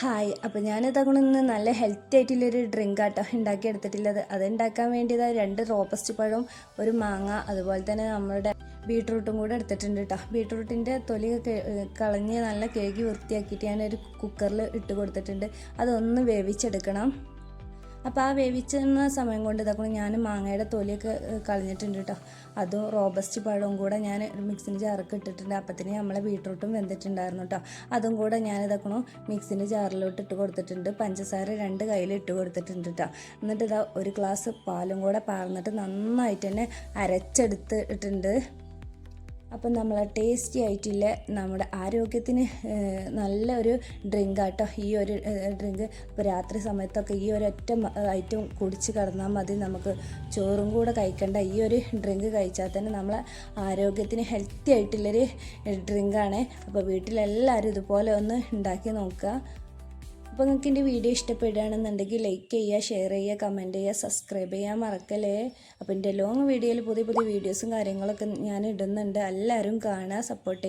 Hi, അപ്പോൾ ഞാനിതങ്ങനെ നല്ല healthy ആയിട്ടുള്ളൊരു ഡ്രിങ്ക് ആട്ടോ ഉണ്ടാക്കിയെടുത്തിട്ടുള്ളത്. അതുണ്ടാക്കാൻ വേണ്ടിയതാണ് 2 റോബസ്റ്റ് പഴവും ഒരു മാങ്ങ, അതുപോലെ തന്നെ നമ്മുടെ ബീട്രൂട്ടും കൂടെ എടുത്തിട്ടുണ്ട് കേട്ടോ. ബീട്രൂട്ടിൻ്റെ തൊലി കളഞ്ഞ് നല്ല കഴുകി വൃത്തിയാക്കിയിട്ട് ഞാനൊരു കുക്കറിൽ ഇട്ട് കൊടുത്തിട്ടുണ്ട്. അതൊന്ന് വേവിച്ചെടുക്കണം. അപ്പോൾ ആ വേവിച്ചുന്ന സമയം കൊണ്ട് ഇതാക്കണം ഞാൻ മാങ്ങയുടെ തൊലിയൊക്കെ കളഞ്ഞിട്ടുണ്ട് കേട്ടോ. അതും റോബസ്റ്റ് പഴവും കൂടെ ഞാൻ മിക്സിൻ്റെ ജാറൊക്കെ ഇട്ടിട്ടുണ്ട്. അപ്പത്തിന് നമ്മളെ ബീട്രൂട്ടും വെന്തിട്ടുണ്ടായിരുന്നു കേട്ടോ. അതും കൂടെ ഞാൻ ഇതാക്കണം മിക്സിൻ്റെ ജാറിലോട്ട് ഇട്ട് കൊടുത്തിട്ടുണ്ട്. പഞ്ചസാര 2 കയ്യിൽ ഇട്ട് കൊടുത്തിട്ടുണ്ട് കേട്ടോ. എന്നിട്ട് ഇതാ ഒരു ഗ്ലാസ് പാലും കൂടെ പാർന്നിട്ട് നന്നായിട്ട് തന്നെ അരച്ചെടുത്തിട്ടുണ്ട്. അപ്പം നമ്മളെ ടേസ്റ്റി ആയിട്ടുള്ള നമ്മുടെ ആരോഗ്യത്തിന് നല്ലൊരു ഡ്രിങ്ക് ആട്ടോ ഈ ഒരു ഡ്രിങ്ക്. ഇപ്പോൾ രാത്രി സമയത്തൊക്കെ ഈ ഒരൊറ്റ ഐറ്റം കുടിച്ച് കിടന്നാൽ മതി, നമുക്ക് ചോറും കൂടെ കഴിക്കേണ്ട. ഈ ഒരു ഡ്രിങ്ക് കഴിച്ചാൽ തന്നെ നമ്മളെ ആരോഗ്യത്തിന് ഹെൽത്തി ആയിട്ടുള്ളൊരു ഡ്രിങ്കാണ്. അപ്പോൾ വീട്ടിലെല്ലാവരും ഇതുപോലെ ഒന്ന് ഉണ്ടാക്കി നോക്കുക. അപ്പോൾ നിങ്ങൾക്ക് എൻ്റെ വീഡിയോ ഇഷ്ടപ്പെടുകയാണെന്നുണ്ടെങ്കിൽ ലൈക്ക് ചെയ്യുക, ഷെയർ ചെയ്യുക, കമൻറ്റ് ചെയ്യുക, സബ്സ്ക്രൈബ് ചെയ്യാൻ മറക്കല്ലേ. അപ്പോൾ എൻ്റെ ലോങ് വീഡിയോയിൽ പുതിയ വീഡിയോസും കാര്യങ്ങളൊക്കെ ഞാൻ ഇടുന്നുണ്ട്. എല്ലാവരും കാണുക, സപ്പോർട്ട് ചെയ്യുക.